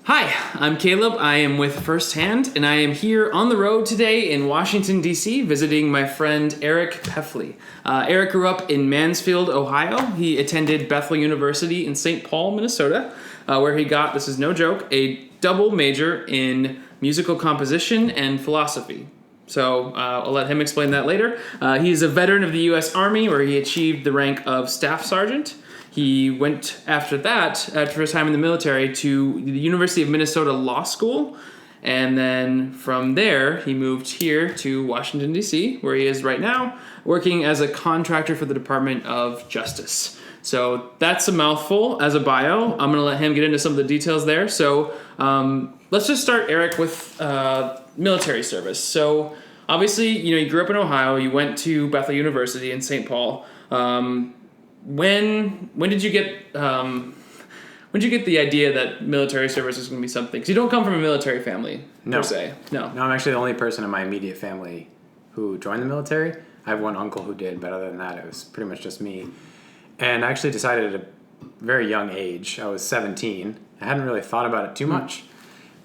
Hi, I'm Caleb. I am with First Hand, and I am here on the road today in Washington, D.C., visiting my friend Eric Peffley. Eric grew up in Mansfield, Ohio. He attended Bethel University in St. Paul, Minnesota, where he got, this is no joke, a double major in musical composition and philosophy. So I'll let him explain that later. He is a veteran of the U.S. Army, where he achieved the rank of Staff Sergeant. He went after that, after his time in the military, to the University of Minnesota Law School. And then from there, he moved here to Washington, D.C., where he is right now, working as a contractor for the Department of Justice. So that's a mouthful as a bio. I'm going to let him get into some of the details there. So let's just start, Eric, with military service. So obviously, you grew up in Ohio. You went to Bethel University in St. Paul. When did you get the idea that military service was going to be something? Because you don't come from a military family, per se. No, I'm actually the only person in my immediate family who joined the military. I have one uncle who did, but other than that, it was pretty much just me. And I actually decided at a very young age, I was 17. I hadn't really thought about it too much,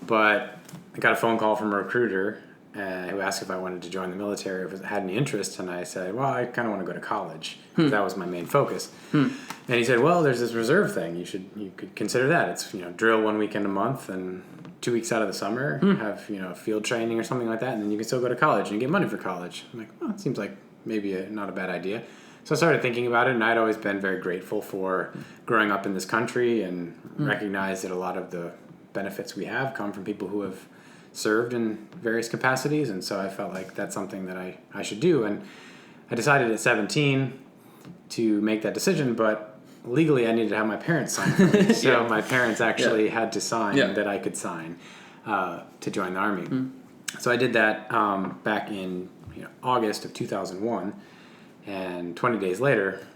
but I got a phone call from a recruiter who asked if I wanted to join the military, if I had any interest, and I said, well, I kind of want to go to college. That was my main focus. And he said, well, there's this reserve thing. You could consider that. It's, drill 1 weekend a month and 2 weeks out of the summer, have, field training or something like that, and then you can still go to college and get money for college. I'm like, well, it seems like maybe not a bad idea. So I started thinking about it, and I'd always been very grateful for growing up in this country and recognized that a lot of the benefits we have come from people who have served in various capacities, and so I felt like that's something that I should do. And I decided at 17 to make that decision, but legally I needed to have my parents sign for me. So my parents actually had to sign that I could sign to join the Army. So I did that back in August of 2001, and 20 days later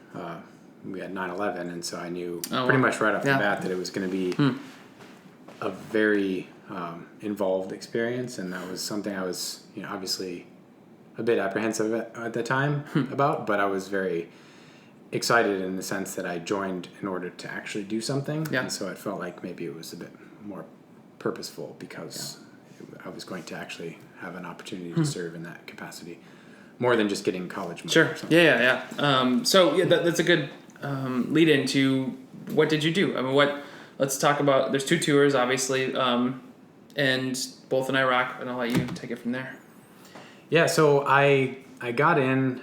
we had 9/11, and so I knew pretty much right off the bat that it was going to be a very involved experience, and that was something I was obviously a bit apprehensive at the time about, but I was very excited in the sense that I joined in order to actually do something, and so it felt like maybe it was a bit more purposeful because I was going to actually have an opportunity to serve in that capacity, more than just getting college money. Sure. That's a good lead into what did you do? I mean, let's talk about, there's 2 tours, obviously, and both in Iraq, and I'll let you take it from there. Yeah, so I got in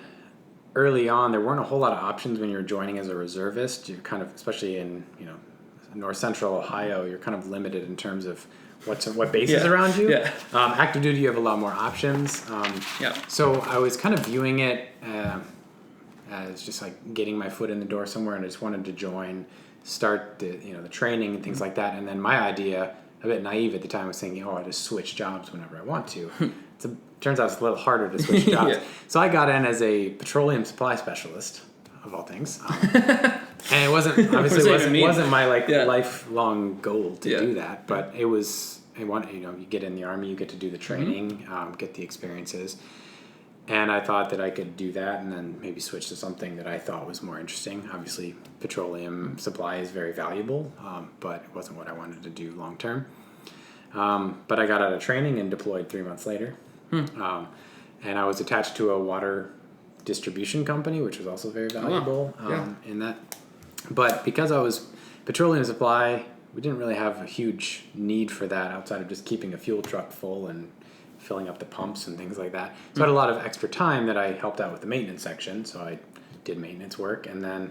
early on. There weren't a whole lot of options when you're joining as a reservist. You're kind of, especially in north central Ohio, you're kind of limited in terms of what bases around you. Active duty, you have a lot more options. So I was kind of viewing it as just like getting my foot in the door somewhere, and I just wanted to join, start the training and things like that. And then my idea, a bit naive at the time, was thinking, I just switch jobs whenever I want to. Turns out it's a little harder to switch jobs. So I got in as a petroleum supply specialist, of all things. And it wasn't my lifelong goal to do that, but it was. You get in the Army, you get to do the training, get the experiences, and I thought that I could do that and then maybe switch to something that I thought was more interesting. Obviously, petroleum supply is very valuable, but it wasn't what I wanted to do long term. But I got out of training and deployed 3 months later. And I was attached to a water distribution company, which was also very valuable in that. But because I was petroleum supply, we didn't really have a huge need for that outside of just keeping a fuel truck full and filling up the pumps and things like that. So I had a lot of extra time that I helped out with the maintenance section. So I did maintenance work, and then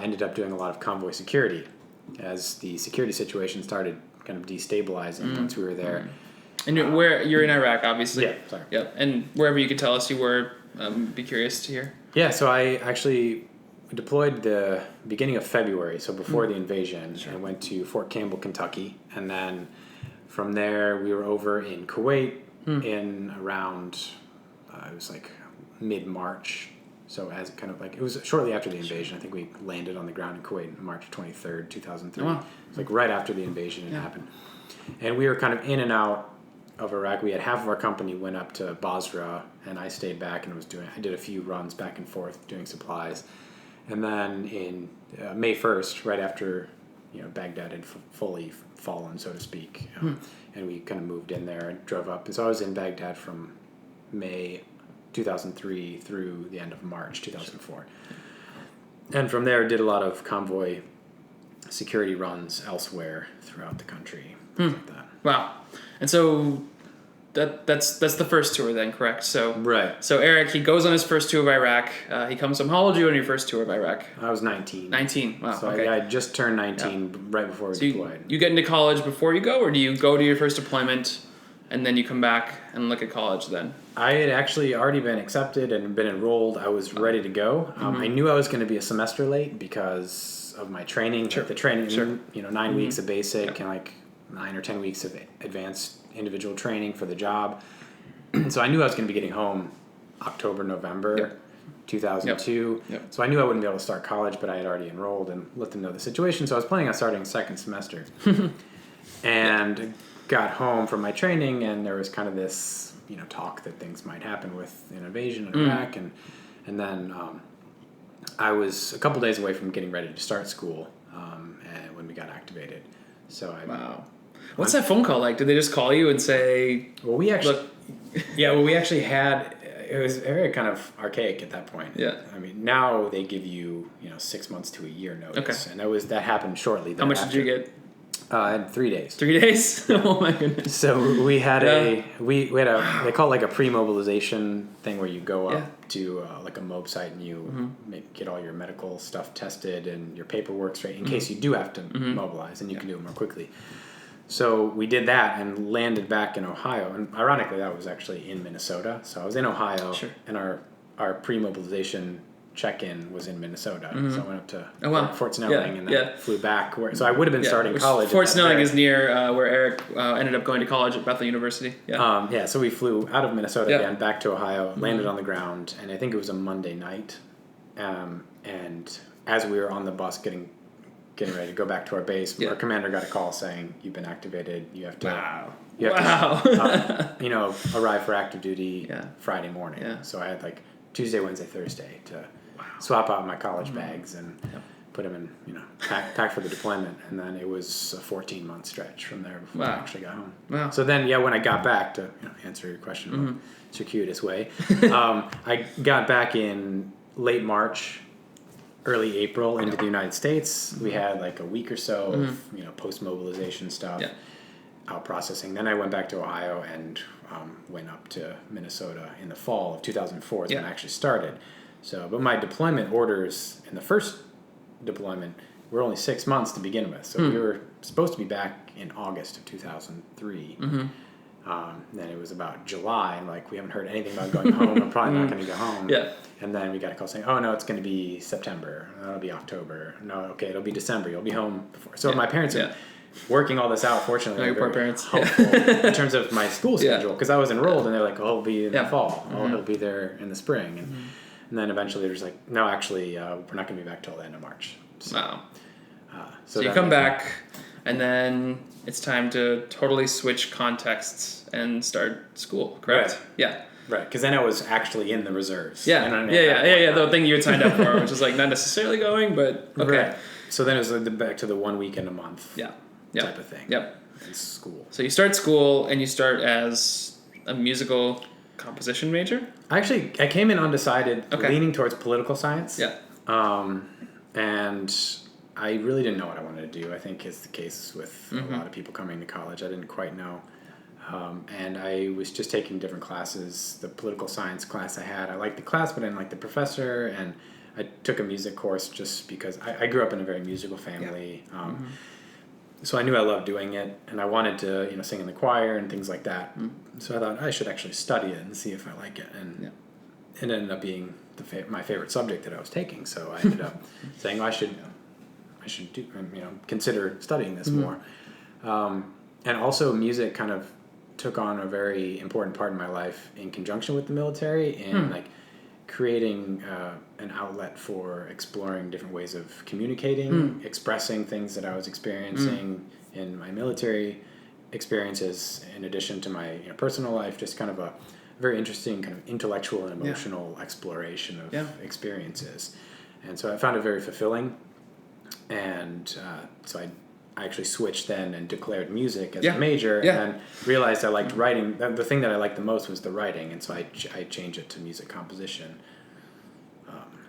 ended up doing a lot of convoy security as the security situation started kind of destabilizing once we were there. And you're in Iraq, obviously. Yeah, sorry. Yep. And wherever you could tell us you were, be curious to hear. Yeah, so I actually deployed the beginning of February, so before the invasion. Sure. I went to Fort Campbell, Kentucky, and then from there we were over in Kuwait in around, it was like mid-March. So as kind of like, it was shortly after the invasion. I think we landed on the ground in Kuwait on March 23rd, 2003. Oh, wow. It was like right after the invasion had happened. And we were kind of in and out of Iraq. We had half of our company went up to Basra, and I stayed back and I did a few runs back and forth doing supplies. And then in May 1st, right after Baghdad had fully fallen, so to speak. And we kind of moved in there and drove up. And so I was in Baghdad from May 2003 through the end of March 2004. And from there, did a lot of convoy security runs elsewhere throughout the country, things like that. Wow. And so that's the first tour then, correct? So Right. So Eric, he goes on his first tour of Iraq. He comes home. How old were you on your first tour of Iraq? I was 19. 19. Wow. So okay. I just turned 19 right before we deployed. You get into college before you go, or do you go to your first deployment and then you come back and look at college then? I had actually already been accepted and been enrolled. I was ready to go. I knew I was going to be a semester late because of my training. Sure. Like the training, Sure. 9 weeks of basic and like 9 or 10 weeks of advanced individual training for the job. So I knew I was going to be getting home October, November 2002. Yep. So I knew I wouldn't be able to start college, but I had already enrolled and let them know the situation. So I was planning on starting second semester. And got home from my training, and there was kind of this, talk that things might happen with an invasion in Iraq. And then I was a couple days away from getting ready to start school and when we got activated. So Wow. What's that phone call like? Did they just call you and say, well, we actually... look... we actually had... It was very kind of archaic at that point. Yeah. I mean, now they give you, 6 months to a year notice. Okay. And that happened shortly How much thereafter. did you get? I had 3 days. 3 days? Oh my goodness. So we had we had a, they call it like a pre-mobilization thing where you go up to like a mob site and you get all your medical stuff tested and your paperwork straight in case you do have to mobilize, and you can do it more quickly. So we did that and landed back in Ohio. And ironically, that was actually in Minnesota. So I was in Ohio, and our pre-mobilization check-in was in Minnesota. So I went up to Fort Snelling and then flew back. So I would have been starting college. Fort Snelling is near where Eric ended up going to college at Bethel University. Yeah. So we flew out of Minnesota again, back to Ohio, landed on the ground, and I think it was a Monday night. And as we were on the bus getting ready to go back to our base, our commander got a call saying, "You've been activated. You have to, arrive for active duty Friday morning." Yeah. So I had like Tuesday, Wednesday, Thursday to swap out my college bags and put them in, pack for the deployment. And then it was a 14-month stretch from there before I actually got home. Wow. So then, when I got back to answer your question in a circuitous way, I got back in late March, early April into the United States. We had like a week or so of post-mobilization stuff, out processing. Then I went back to Ohio and went up to Minnesota in the fall of 2004 is when I actually started. So, but my deployment orders in the first deployment were only 6 months to begin with. So we were supposed to be back in August of 2003. Then it was about July, and we haven't heard anything about going home. I'm probably not going to go home. Yeah. And then we got a call saying, "Oh no, it's going to be September. No, it'll be October. No, okay, it'll be December. You'll be home before." So my parents are working all this out. Fortunately, your poor parents. In terms of my school schedule, because I was enrolled, and they're like, "Oh, he'll be in the fall. Oh, he'll be there in the spring." And then eventually they're just like, "No, actually, we're not going to be back till the end of March." So, wow. So you come back, and then it's time to totally switch contexts and start school, correct? Right. Yeah. Right, because then I was actually in the reserves. Yeah. The thing you had signed up for, which is not necessarily going, but okay. Right. So then it was back to the 1 weekend a month type of thing. Yep. In school. So you start school, and you start as a musical composition major? I came in undecided, leaning towards political science. Yeah. And I really didn't know what I wanted to do. I think is the case with a lot of people coming to college. I didn't quite know. And I was just taking different classes. The political science class I liked the class, but I didn't like the professor. And I took a music course just because I grew up in a very musical family. So I knew I loved doing it, and I wanted to, sing in the choir and things like that. So I thought I should actually study it and see if I like it. And it ended up being my favorite subject that I was taking. So I ended up saying I should do, consider studying this more. And also music kind of took on a very important part in my life in conjunction with the military, and creating an outlet for exploring different ways of communicating, expressing things that I was experiencing in my military experiences, in addition to my personal life, just kind of a very interesting kind of intellectual and emotional exploration of experiences. And so I found it very fulfilling. And so I I actually switched then and declared music as Yeah. a major, Yeah. and then realized I liked writing. The thing that I liked the most was the writing, and so I changed it to music composition.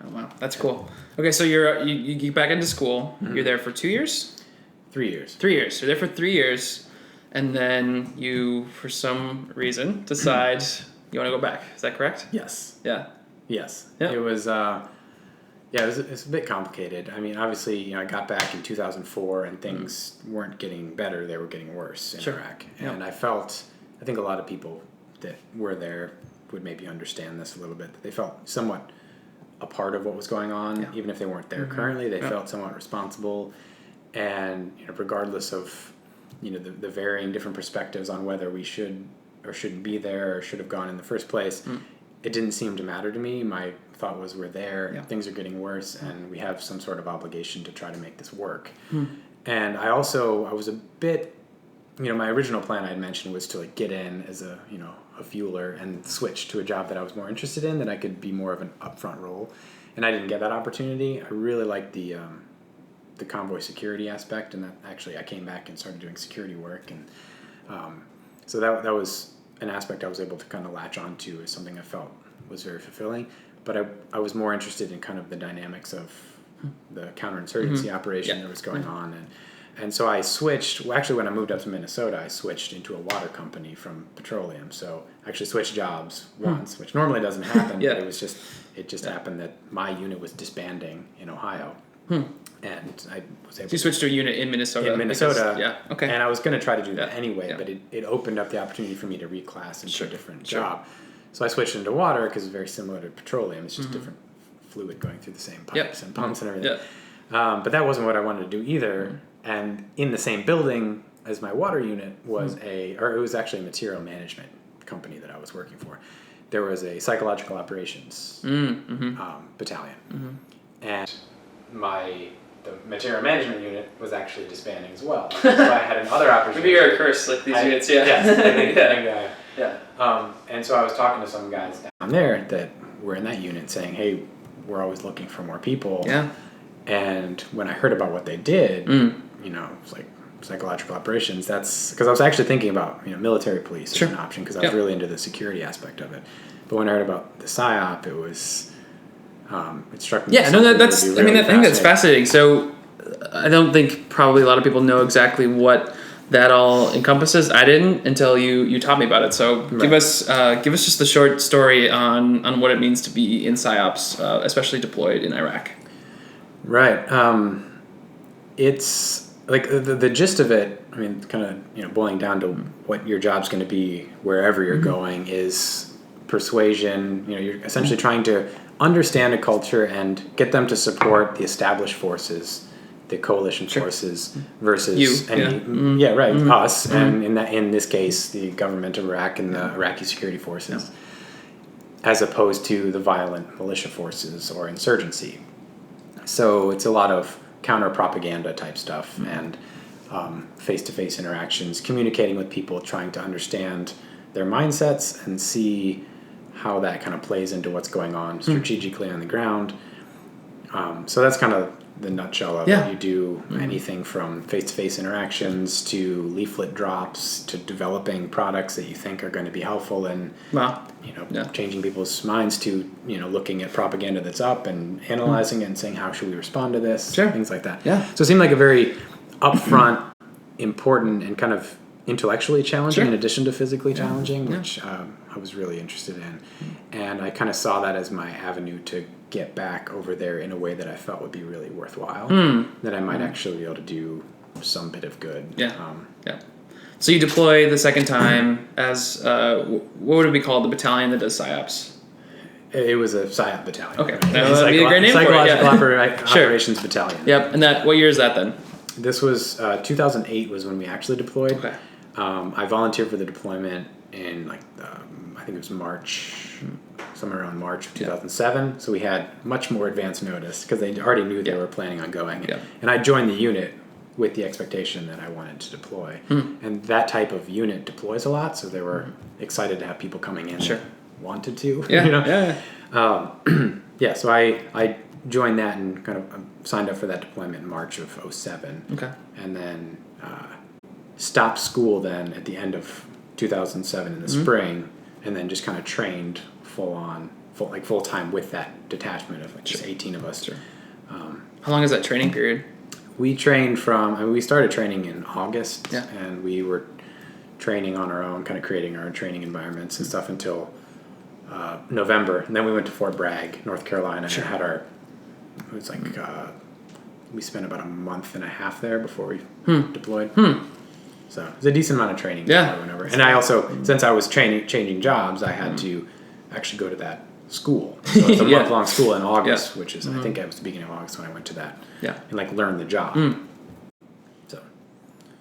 Oh wow, that's cool. Okay, so you get back into school. You're there for 2 years. 3 years. 3 years. So you're there for 3 years, and then you, for some reason, decide you want to go back. Is that correct? Yes. Yeah. Yes. Yeah. It was. It's a bit complicated. I mean, obviously, I got back in 2004, and things weren't getting better; they were getting worse in Iraq. And I think a lot of people that were there would maybe understand this a little bit. That they felt somewhat a part of what was going on, even if they weren't there currently. They felt somewhat responsible, and regardless of the varying different perspectives on whether we should or shouldn't be there or should have gone in the first place, it didn't seem to matter to me. My thought was, we're there, things are getting worse, and we have some sort of obligation to try to make this work. And I was a bit, my original plan I had mentioned was to get in as a fueler and switch to a job that I was more interested in, that I could be more of an upfront role. And I didn't get that opportunity. I really liked the convoy security aspect, and that actually I came back and started doing security work. And so that was an aspect I was able to kind of latch onto as something I felt was very fulfilling. But I was more interested in kind of the dynamics of the counterinsurgency operation that was going on. And so I switched. Well, actually, when I moved up to Minnesota, I switched into a water company from petroleum. So I actually switched jobs once, which normally doesn't happen. But it just happened that my unit was disbanding in Ohio. And I was able So you switched to a unit in Minnesota. Okay. And I was going to try to do that anyway, but it opened up the opportunity for me to reclass into a different job. So I switched into water because it's very similar to petroleum. It's just different fluid going through the same pipes and pumps and everything. But that wasn't what I wanted to do either. And in the same building as my water unit was it was actually a material management company that I was working for. There was a psychological operations battalion. And the material management unit was actually disbanding as well. So I had another opportunity. Maybe you're a curse, like these units, And so I was talking to some guys down there that were in that unit saying, hey, we're always looking for more people. Yeah. And when I heard about what they did, it's like psychological operations, that's because I was actually thinking about, military police as an option, because I was really into the security aspect of it. But when I heard about the PSYOP, it was... it struck me. Yeah, no, that's. I mean, I think that's fascinating. So, I don't think probably a lot of people know exactly what that all encompasses. I didn't until you taught me about it. So, give us just a short story on what it means to be in PSYOPs, especially deployed in Iraq. Right. It's like the gist of it. I mean, kind of boiling down to what your job's going to be wherever you're going is persuasion. You're essentially trying to understand a culture and get them to support the established forces, the coalition forces, versus us, and in this case, the government of Iraq and the Iraqi security forces, as opposed to the violent militia forces or insurgency. So it's a lot of counter-propaganda type stuff and face-to-face interactions, communicating with people, trying to understand their mindsets and see how that kind of plays into what's going on strategically on the ground. So that's kind of the nutshell of it. You do anything from face-to-face interactions to leaflet drops to developing products that you think are going to be helpful in changing people's minds to looking at propaganda that's up and analyzing it and saying, how should we respond to this? Things like that. So it seemed like a very upfront, important, and kind of intellectually challenging in addition to physically challenging, which I was really interested in. And I kind of saw that as my avenue to get back over there in a way that I felt would be really worthwhile, that I might actually be able to do some bit of good. So you deploy the second time as, what would it be called, the battalion that does PSYOPs? It was a PSYOP battalion. Okay. That would be a great name for it. Psychological Operations Battalion. Yep. And what year is that then? This was 2008 was when we actually deployed. Okay. I volunteered for the deployment in I think it was March, somewhere around March of 2007. So we had much more advance notice because they already knew they were planning on going. And I joined the unit with the expectation that I wanted to deploy. And that type of unit deploys a lot, so they were excited to have people coming in that wanted to. So I joined that and kind of signed up for that deployment in March of '07. Okay. And then stopped school then at the end of 2007 in the spring, and then just kind of trained full time with that detachment of just 18 of us. Sure. How long is that training period? We trained we started training in August, and we were training on our own, kind of creating our own training environments and stuff until November. And then we went to Fort Bragg, North Carolina, and had it was like, we spent about a month and a half there before we deployed. So it was a decent amount of training before I went over. And I also, since I was changing jobs, I had to actually go to that school. So it's a month-long school in August, which is, I think it was the beginning of August when I went to that. Yeah. And like learn the job.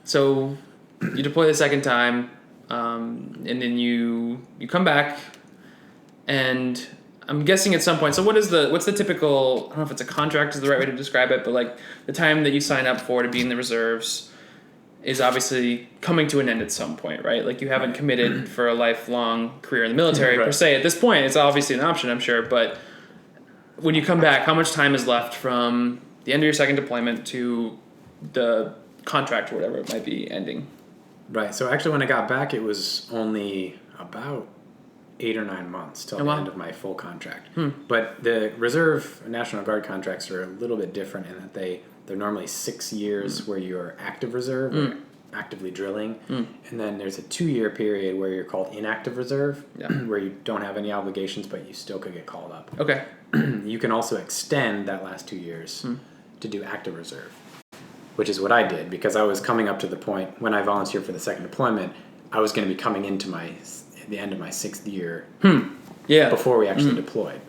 So you deploy the second time, and then you come back, and I'm guessing at some point. So what's the typical? I don't know if it's a contract is the right way to describe it, but like the time that you sign up for to be in the reserves is obviously coming to an end at some point, right? Like you haven't committed for a lifelong career in the military per se. At this point, it's obviously an option, I'm sure. But when you come back, how much time is left from the end of your second deployment to the contract or whatever it might be ending? Right. So actually, when I got back, it was only about 8 or 9 months till the end of my full contract. But the Reserve National Guard contracts are a little bit different in that they're normally 6 years where you're active reserve, or actively drilling, and then there's a 2-year period where you're called inactive reserve, where you don't have any obligations, but you still could get called up. Okay. You can also extend that last 2 years to do active reserve, which is what I did, because I was coming up to the point when I volunteered for the second deployment, I was going to be coming into the end of my 6th year before we actually deployed.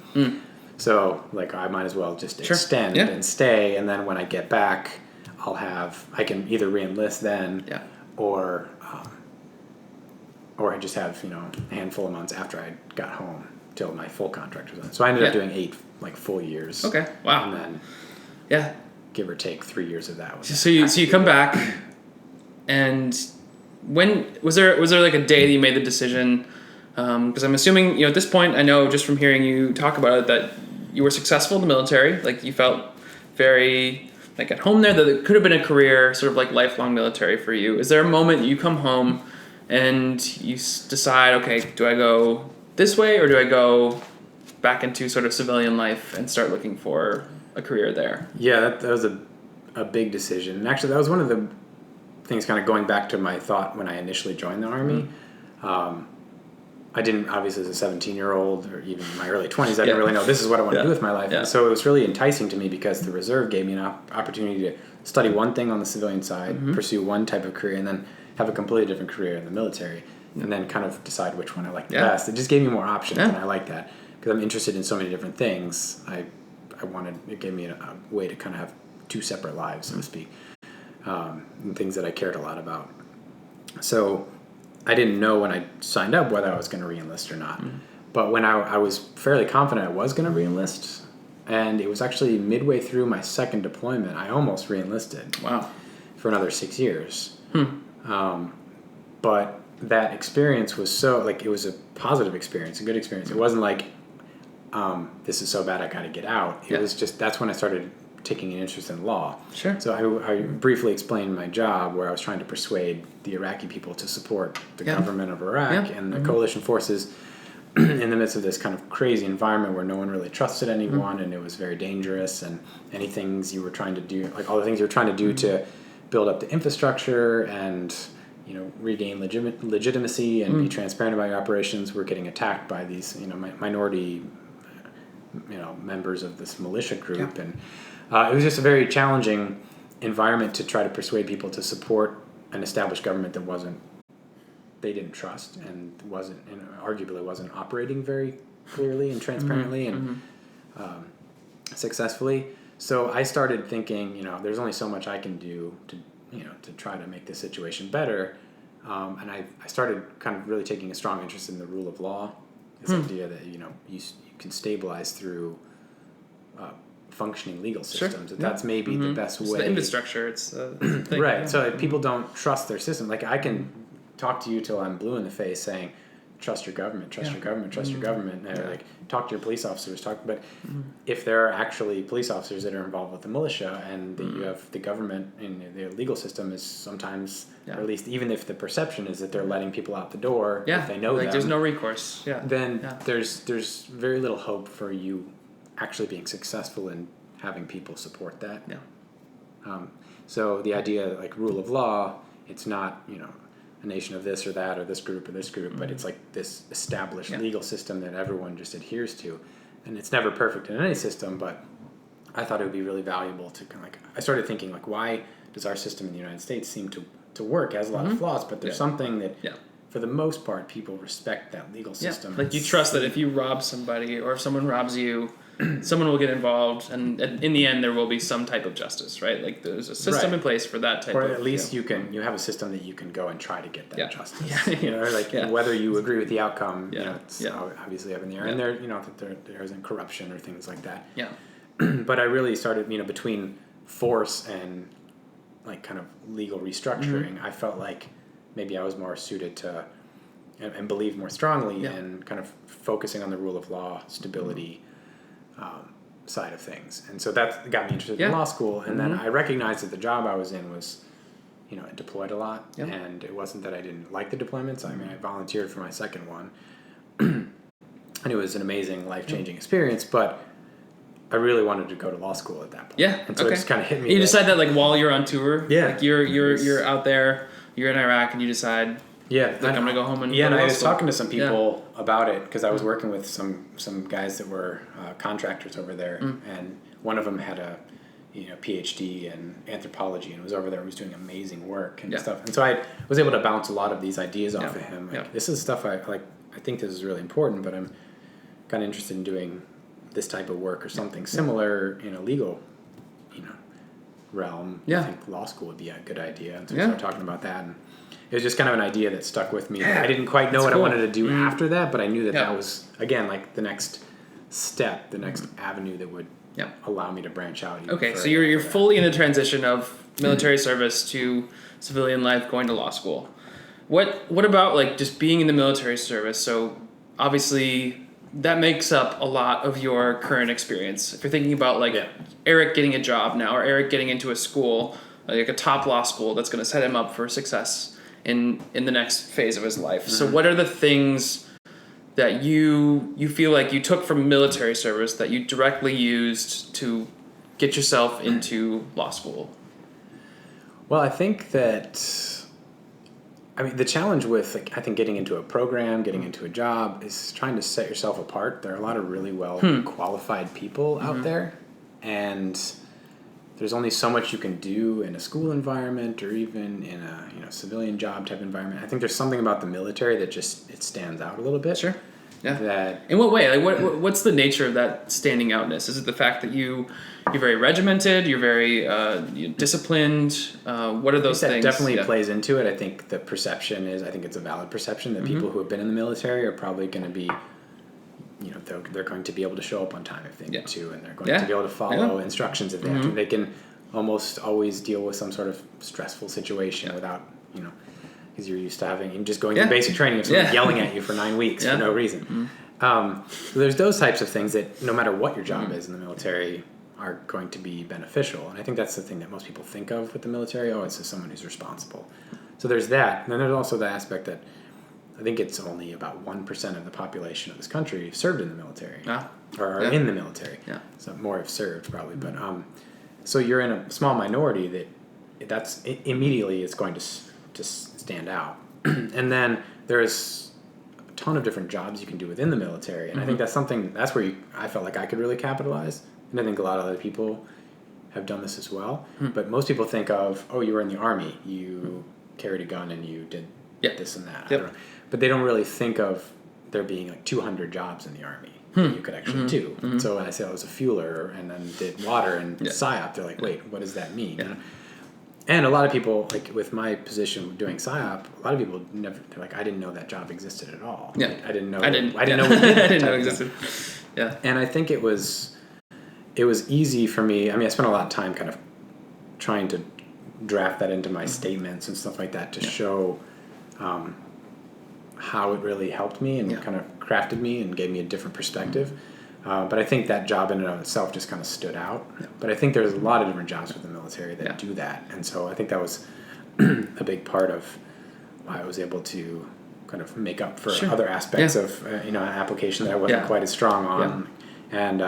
So like I might as well just extend and stay, and then when I get back, I can either re-enlist then or I just have a handful of months after I got home till my full contract was done. So I ended up doing 8 full years. Okay. Wow. And then give or take 3 years of that. So you come back, and when was there like a day that you made the decision? Because I'm assuming at this point, I know just from hearing you talk about it that you were successful in the military. Like you felt very like at home there. That it could have been a career, sort of like lifelong military for you. Is there a moment you come home and you decide, okay, do I go this way or do I go back into sort of civilian life and start looking for a career there? Yeah, that was a big decision. And actually, that was one of the things kind of going back to my thought when I initially joined the Army. I didn't, obviously, as a 17-year-old or even in my early 20s, I didn't really know this is what I want to do with my life. So it was really enticing to me because the reserve gave me an opportunity to study one thing on the civilian side, pursue one type of career, and then have a completely different career in the military, and then kind of decide which one I liked the best. It just gave me more options, and I like that because I'm interested in so many different things. It gave me a way to kind of have 2 separate lives, so to speak, and things that I cared a lot about. So I didn't know when I signed up whether I was going to re-enlist or not. But when I was fairly confident I was going to re-enlist, and it was actually midway through my second deployment, I almost re-enlisted. Wow. For another 6 years. But that experience was it was a positive experience, a good experience. It wasn't like, this is so bad I got to get out. It was just, that's when I started taking an interest in law. Sure. So I briefly explained my job where I was trying to persuade the Iraqi people to support the government of Iraq and the coalition forces in the midst of this kind of crazy environment where no one really trusted anyone and it was very dangerous, and all the things you were trying to do to build up the infrastructure and regain legitimacy and be transparent about your operations were getting attacked by these minority members of this militia group, and it was just a very challenging environment to try to persuade people to support an established government that they didn't trust and arguably wasn't operating very clearly and transparently and successfully. So I started thinking, there's only so much I can do to try to make this situation better. And I started kind of really taking a strong interest in the rule of law, this idea that, you can stabilize through functioning legal systems. That's maybe the best way. The infrastructure, it's the thing. Right. So if people don't trust their system, like I can talk to you till I'm blue in the face saying, trust your government, trust Yeah. your government, trust your government. And Yeah. like, talk to your police officers, but if there are actually police officers that are involved with the militia and that you have the government and the legal system is sometimes, or at least even if the perception is that they're letting people out the door, if they know like them, there's no recourse. Then there's very little hope for you actually being successful in having people support that. So the idea, like rule of law, it's not, a nation of this or that or this group, but it's like this established legal system that everyone just adheres to. And it's never perfect in any system, but I thought it would be really valuable to kind of like, I started thinking like, why does our system in the United States seem to work? It has a lot of flaws, but there's something that for the most part, people respect that legal system. Like you trust that if you rob somebody or if someone robs you, someone will get involved, and in the end, there will be some type of justice, right? Like there's a system in place for that type of... Or at least you have a system that you can go and try to get that justice. Yeah. Whether you agree with the outcome, it's obviously up in the air. And there isn't corruption or things like that. Yeah. But I really started, between force and like kind of legal restructuring, I felt like maybe I was more suited to and believed more strongly in kind of focusing on the rule of law, stability, side of things. And so that got me interested in law school. And then I recognized that the job I was in was, it deployed a lot. And it wasn't that I didn't like the deployments. I mean, I volunteered for my second one. And it was an amazing, life-changing experience. But I really wanted to go to law school at that point. Yeah. And so it just kind of hit me. You decide that like while you're on tour? Yeah. Like you're out there, you're in Iraq, and you decide... Yeah, I'm gonna go home and and I was talking to some people about it because I was working with some guys that were contractors over there, and one of them had a PhD in anthropology and was over there and was doing amazing work and stuff. And so I was able to bounce a lot of these ideas off of him. Like, this is stuff I like. I think this is really important, but I'm kind of interested in doing this type of work or something similar in a legal, realm. I think law school would be a good idea. And so we started talking about that. And it was just kind of an idea that stuck with me. I didn't quite know what I wanted to do after that, but I knew that that was, again, like the next step, the next avenue that would allow me to branch out. Okay, so you're fully in the transition of military service to civilian life, going to law school. What about like just being in the military service? So obviously that makes up a lot of your current experience. If you're thinking about like Eric getting a job now or Eric getting into a school, like a top law school that's going to set him up for success in the next phase of his life. So what are the things that you feel like you took from military service that you directly used to get yourself into law school? Well, I think that, the challenge with, like, I think getting into a program, getting into a job is trying to set yourself apart. There are a lot of really well qualified people out there, and there's only so much you can do in a school environment or even in a civilian job type environment. I think there's something about the military that just it stands out a little bit. Sure. Yeah. That in what way? Like what's the nature of that standing outness? Is it the fact that you're very regimented, you're very disciplined? What are those things? That definitely plays into it. I think the perception is, I think it's a valid perception that people who have been in the military are probably going to be, they're going to be able to show up on time if they need to, and they're going to be able to follow instructions if they have to. They can almost always deal with some sort of stressful situation without, because you're used to having just going through basic training of someone yelling at you for 9 weeks for no reason. So there's those types of things that no matter what your job is in the military are going to be beneficial. And I think that's the thing that most people think of with the military. Oh, it's just someone who's responsible. So there's that. And then there's also the aspect that I think it's only about 1% of the population of this country served in the military or are in the military. Yeah. So more have served probably. But so you're in a small minority that's immediately is going to stand out. And then there's a ton of different jobs you can do within the military. And I think that's where I felt like I could really capitalize. And I think a lot of other people have done this as well. But most people think of, oh, you were in the Army, you carried a gun and you did this and that. I don't know. But they don't really think of there being like 200 jobs in the Army that you could actually do. So when I say I was a fueler and then did water and PSYOP, they're like, wait, what does that mean? And a lot of people, like with my position doing PSYOP, a lot of people they're like, I didn't know that job existed at all. Yeah. Like, I didn't know we did I didn't know it existed. Yeah. And I think it was easy for me. I spent a lot of time kind of trying to draft that into my statements and stuff like that to show how it really helped me and kind of crafted me and gave me a different perspective. But I think that job in and of itself just kind of stood out. Yeah. But I think there's a lot of different jobs with the military that do that. And so I think that was a big part of why I was able to kind of make up for other aspects of, an application that I wasn't quite as strong on. Yeah. And,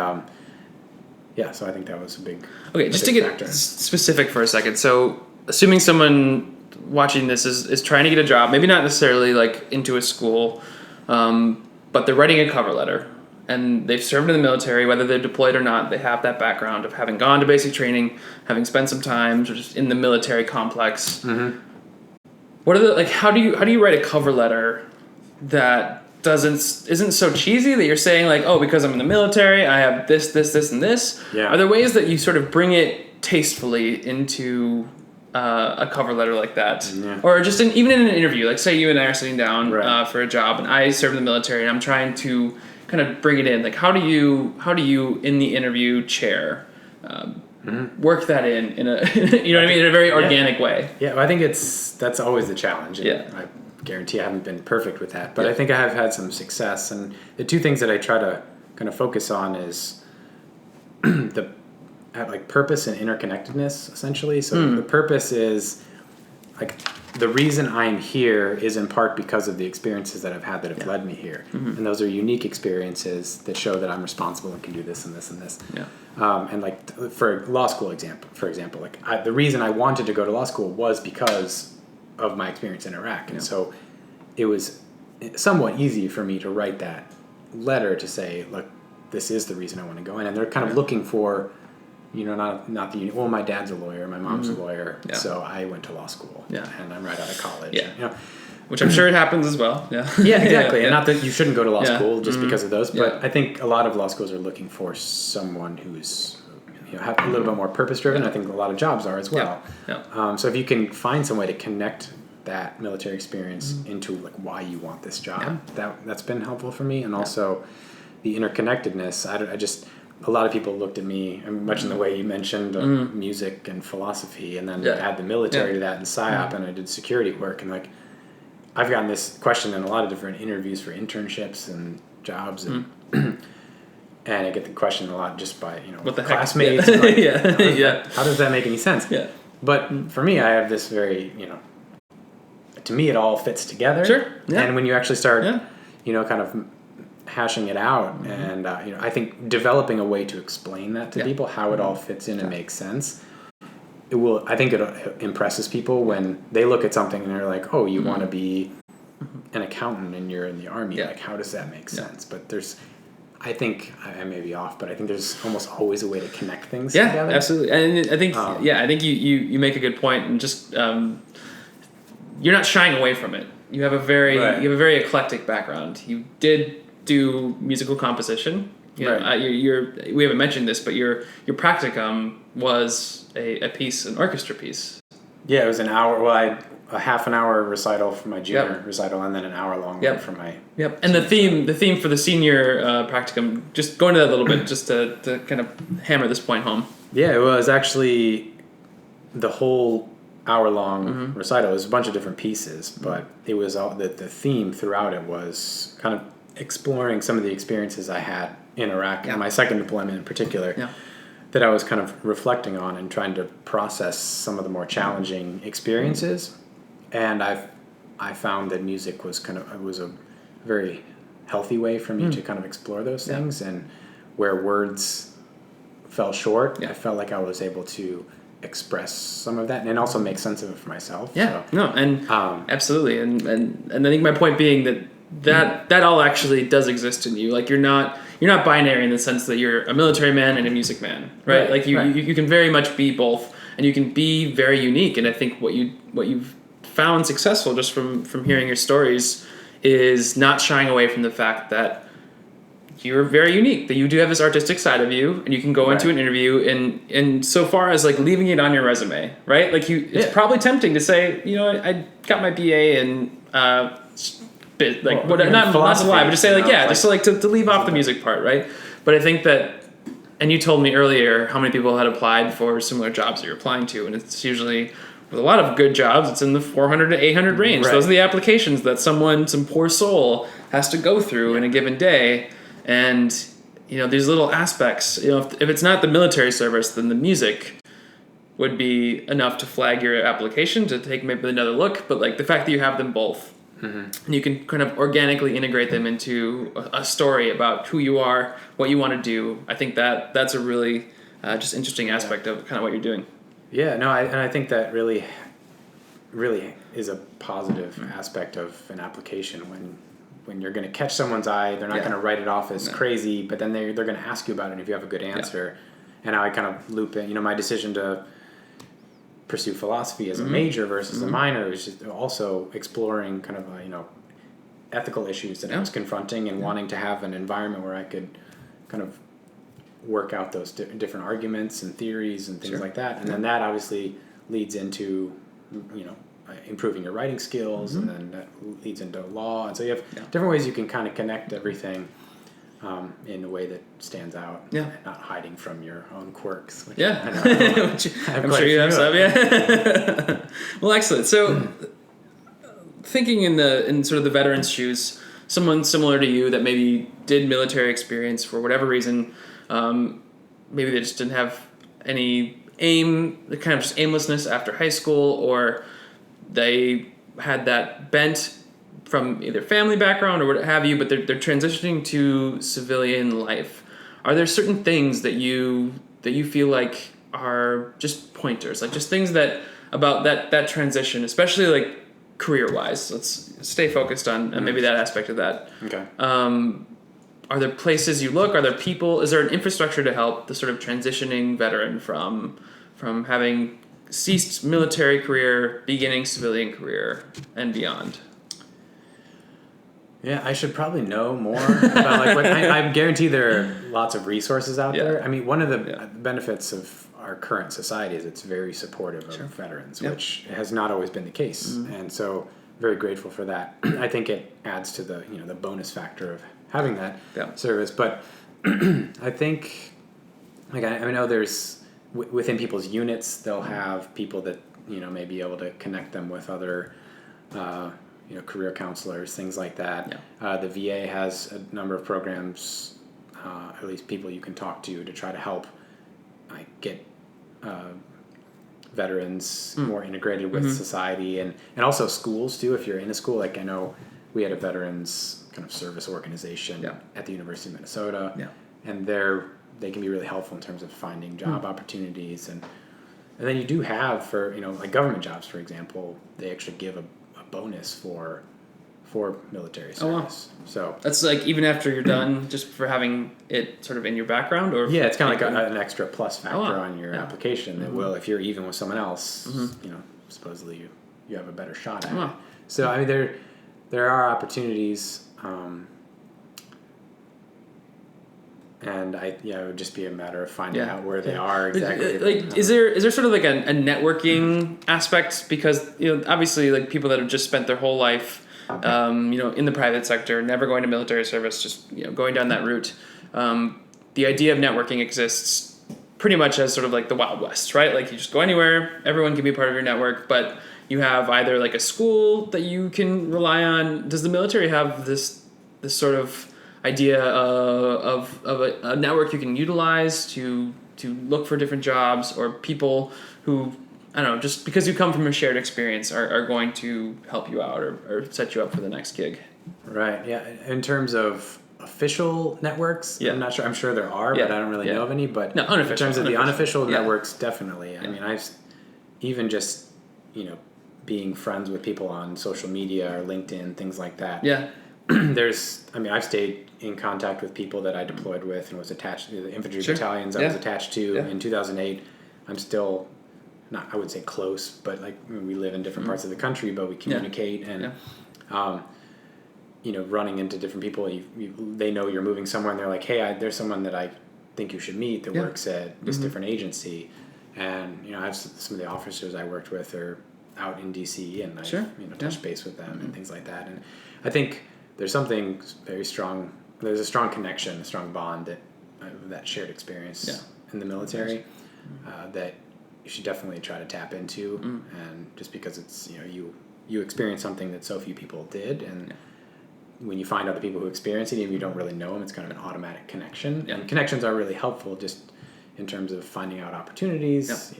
so I think that was a big just to get factor. Specific for a second. So assuming someone watching this is trying to get a job, maybe not necessarily like into a school, but they're writing a cover letter and they've served in the military, whether they're deployed or not, they have that background of having gone to basic training, having spent some time just in the military complex. Mm-hmm. What are how do you write a cover letter that isn't so cheesy that you're saying like, oh, because I'm in the military, I have this, and this? Yeah. Are there ways that you sort of bring it tastefully into a cover letter like that? Yeah. Or just even in an interview, like say you and I are sitting down for a job and I served in the military and I'm trying to kind of bring it in. Like how do you in the interview chair work that in a you know what I mean, in a very organic way? Yeah, well, I think that's always the challenge. And I guarantee I haven't been perfect with that, but I think I have had some success. And the two things that I try to kind of focus on is the purpose and interconnectedness, essentially. So the purpose is like the reason I'm here is in part because of the experiences that I've had that have led me here, and those are unique experiences that show that I'm responsible and can do this and this and this. Yeah. And like for law school for example, like the reason I wanted to go to law school was because of my experience in Iraq, and so it was somewhat easy for me to write that letter to say, look, this is the reason I want to go in, and they're kind of looking for, not the my dad's a lawyer, my mom's a lawyer, so I went to law school, and I'm right out of college, which I'm sure it happens as well, exactly, and not that you shouldn't go to law school just because of those, but I think a lot of law schools are looking for someone who's have a little bit more purpose driven. I think a lot of jobs are as well. So if you can find some way to connect that military experience into like why you want this job, that's been helpful for me. And also the interconnectedness. I just a lot of people looked at me, much in the way you mentioned, music and philosophy, and then add the military to that and PSYOP, and I did security work, and like I've gotten this question in a lot of different interviews for internships and jobs, and and I get the question a lot just by what the classmates. Heck? Like, how does that make any sense? Yeah. But for me, I have this very to me it all fits together. Sure. Yeah. And when you actually start, kind of hashing it out, and I think developing a way to explain that to people, how it all fits in and makes sense. I think it impresses people when they look at something and they're like, oh, you want to be an accountant and you're in the Army. Yeah. Like, how does that make sense? But I think I may be off, but I think there's almost always a way to connect things together. Yeah, absolutely. And I think, I think you make a good point, and just you're not shying away from it. You have a very eclectic background. You did do musical composition. We haven't mentioned this, but your practicum was an orchestra piece. Yeah, it was an hour. Well, I had a half an hour recital for my junior recital, and then an hour long one for my. Yep. And the theme for the senior practicum. Just go into that a little bit, just to kind of hammer this point home. Yeah, it was actually the whole hour-long recital. It was a bunch of different pieces, but it was all the theme throughout it was kind of exploring some of the experiences I had in Iraq, and my second deployment in particular, that I was kind of reflecting on and trying to process some of the more challenging experiences. And I found that music was a very healthy way for me to kind of explore those things, and where words fell short, I felt like I was able to express some of that and also make sense of it for myself. Absolutely, and I think my point being that all actually does exist in you. Like you're not binary in the sense that you're a military man and a music man, right? Like you can very much be both, and you can be very unique. And I think what you've found successful just from hearing your stories is not shying away from the fact that you're very unique, that you do have this artistic side of you, and you can go into an interview and so far as like leaving it on your resume, right? Like it's probably tempting to say, I got my BA in not to lie, but just say to leave off the music part, right? But I think that, and you told me earlier how many people had applied for similar jobs that you're applying to, and it's usually with a lot of good jobs, it's in the 400 to 800 range. Right. Those are the applications that some poor soul has to go through in a given day. And, these little aspects, if it's not the military service, then the music would be enough to flag your application to take maybe another look. But like the fact that you have them both, and you can kind of organically integrate them into a story about who you are, what you want to do. I think that's a really just interesting aspect of kind of what you're doing. Yeah, no, I think that really is a positive aspect of an application when you're going to catch someone's eye. They're not going to write it off as crazy, but then they're going to ask you about it if you have a good answer. And I kind of loop in, my decision to pursue philosophy as a major versus a minor is just also exploring kind of ethical issues that I was confronting and wanting to have an environment where I could kind of work out those different arguments and theories and things like that. And then that obviously leads into, improving your writing skills, and then that leads into law. And so you have different ways you can kind of connect everything in a way that stands out, and not hiding from your own quirks. Which I'm sure you have some. Yeah. Well, excellent. So, thinking in sort of the veteran's shoes, someone similar to you that maybe did military experience for whatever reason, maybe they just didn't have any kind of just aimlessness after high school, or they had that bent from either family background or what have you, but they're transitioning to civilian life. Are there certain things that you feel like are just pointers, like just things that about that transition, especially like career-wise? Let's stay focused on maybe that aspect of that. Okay. Are there places you look? Are there people? Is there an infrastructure to help the sort of transitioning veteran from having ceased military career, beginning civilian career, and beyond? Yeah, I should probably know more about like what I guarantee there are lots of resources out there. I mean, one of the benefits of our current society is it's very supportive of veterans, which has not always been the case, and so very grateful for that. I think it adds to the the bonus factor of having that service. But I think like I know there's within people's units they'll have people that may be able to connect them with other career counselors, things like that. The VA has a number of programs, at least people you can talk to try to help get veterans more integrated with society, and also schools too. If you're in a school, like I know we had a veterans kind of service organization at the University of Minnesota, and they can be really helpful in terms of finding job opportunities, and then you do have for like government jobs, for example, they actually give a bonus for military service. So that's like even after you're done, just for having it sort of in your background, or it's kind of like an extra plus factor on your application that will, if you're even with someone else, supposedly you have a better shot at it. So I mean there are opportunities, and it would just be a matter of finding out where they are exactly. Like, is there sort of like a networking aspect? Because obviously, like people that have just spent their whole life, in the private sector, never going to military service, just going down that route. The idea of networking exists pretty much as sort of like the Wild West, right? Like you just go anywhere, everyone can be part of your network, but you have either like a school that you can rely on. Does the military have this sort of idea of a network you can utilize to look for different jobs, or people who, I don't know, just because you come from a shared experience are going to help you out or set you up for the next gig? Right, yeah. In terms of official networks, I'm not sure. I'm sure there are, but I don't really know of any. But no, unofficial, in terms of the unofficial networks, definitely. I mean, I've even just, being friends with people on social media or LinkedIn, things like that. Yeah. I've stayed in contact with people that I deployed with and was attached to the infantry battalions I was attached to in 2008. I'm still not, I would say close, but like we live in different parts of the country, but we communicate and, running into different people, they know you're moving somewhere and they're like, hey, there's someone that I think you should meet that works at this different agency. And, I have some of the officers I worked with are out in DC, and I've touched base with them and things like that. And I think there's something very strong. There's a strong connection, a strong bond that shared experience in the military that you should definitely try to tap into, and just because it's you experience something that so few people did, and when you find other people who experience it, even if you don't really know them, it's kind of an automatic connection. Yeah. And connections are really helpful just in terms of finding out opportunities,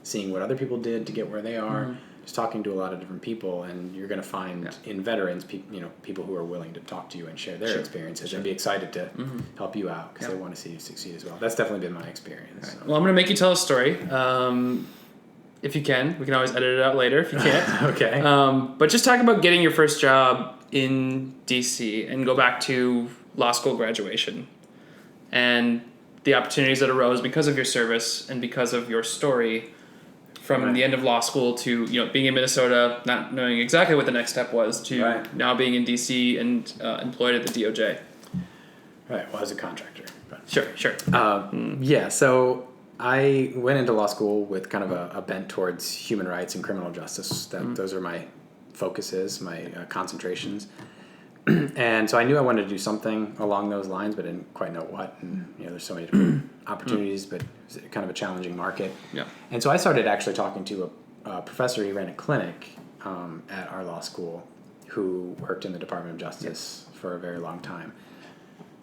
seeing what other people did to get where they are, just talking to a lot of different people, and you're going to find in veterans, people who are willing to talk to you and share their experiences and be excited to help you out because they want to see you succeed as well. That's definitely been my experience. Right. So. Well, I'm going to make you tell a story. If you can. We can always edit it out later if you can't. Okay. But just talk about getting your first job in DC and go back to law school graduation and the opportunities that arose because of your service and because of your story from the end of law school to being in Minnesota, not knowing exactly what the next step was, to now being in DC and employed at the DOJ. Right. Well, as a contractor. But. Sure. Yeah. So I went into law school with kind of a bent towards human rights and criminal justice. Those are my focuses, my concentrations. And so I knew I wanted to do something along those lines, but didn't quite know what. And there's so many different opportunities, but it was kind of a challenging market. Yeah. And so I started actually talking to a professor. He ran a clinic at our law school who worked in the Department of Justice for a very long time.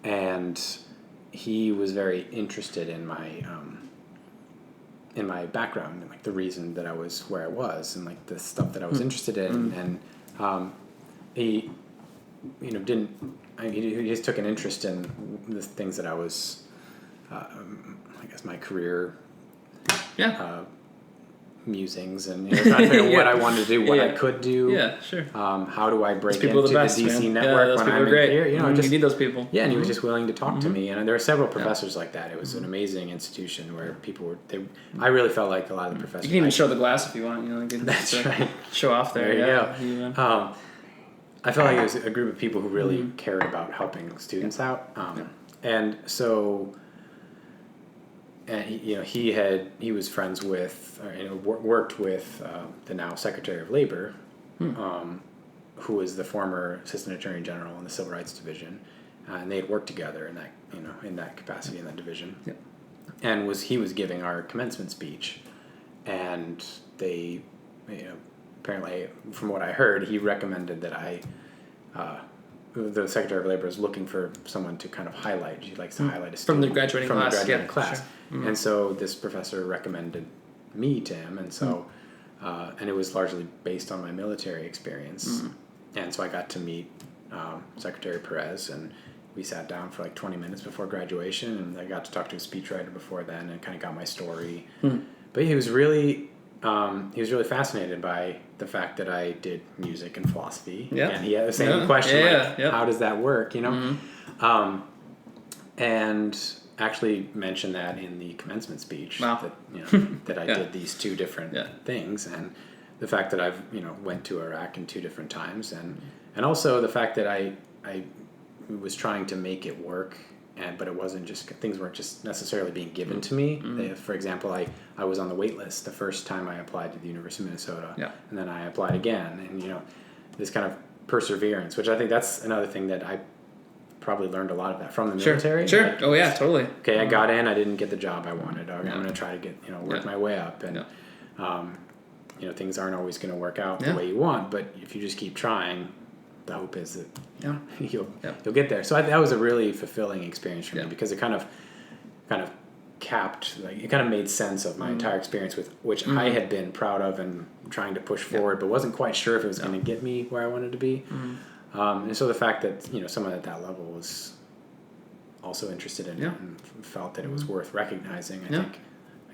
And he was very interested in my background and like the reason that I was where I was and like the stuff that I was interested in. And he he just took an interest in the things that I was, I guess my career musings and trying to figure out what I wanted to do, what I could do. Yeah, sure. How do I break into the best, the DC man. network those when people I'm are great. here? You need those people. Yeah, and he was just willing to talk to me. And there were several professors like that. It was an amazing institution where people were. I really felt like a lot of the professors. You can even show the glass if you want. That's right. Show off there. There you go. I felt like it was a group of people who really cared about helping students out, and so. And he was friends with, worked with the now Secretary of Labor, who was the former Assistant Attorney General in the Civil Rights Division, and they had worked together in that capacity in that division. Yep. And he was giving our commencement speech, and they, apparently from what I heard, he recommended that the Secretary of Labor is looking for someone to kind of highlight. She likes to highlight a student from the graduating class. Sure. And so this professor recommended me to him, and so and it was largely based on my military experience. And so I got to meet Secretary Perez, and we sat down for like 20 minutes before graduation, and I got to talk to a speechwriter before then, and kind of got my story. But he was really fascinated by the fact that I did music and philosophy, and he had the same question, how does that work, and actually mentioned that in the commencement speech that that I did these two different things, and the fact that I've went to Iraq in 2 different times, and also the fact that I was trying to make it work. But it wasn't just, things weren't just necessarily being given to me. For example, I was on the wait list the first time I applied to the University of Minnesota, and then I applied again, and this kind of perseverance, which I think that's another thing that I probably learned a lot of that from the military. Sure. Like, totally. Okay, I got in, I didn't get the job I wanted. I'm going to try to get work my way up, and things aren't always going to work out the way you want, but if you just keep trying, the hope is that you'll get there. So that was a really fulfilling experience for me because it kind of capped, like it kind of made sense of my entire experience with which I had been proud of and trying to push forward, but wasn't quite sure if it was going to get me where I wanted to be. And so the fact that someone at that level was also interested in it and felt that it was worth recognizing, I think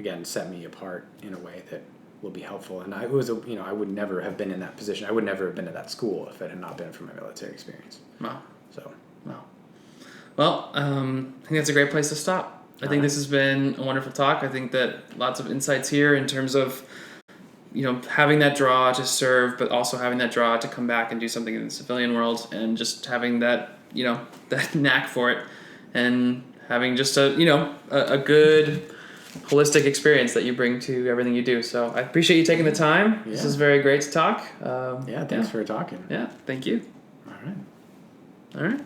again set me apart in a way that will be helpful. And I would never have been in that position. I would never have been at that school if it had not been for my military experience. Wow. So. Wow. Well, I think that's a great place to stop. I think this has been a wonderful talk. I think that lots of insights here in terms of, having that draw to serve, but also having that draw to come back and do something in the civilian world, and just having that, that knack for it, and having just a good holistic experience that you bring to everything you do. So I appreciate you taking the time. This is very great to talk. Thanks for talking. Yeah, thank you. All right.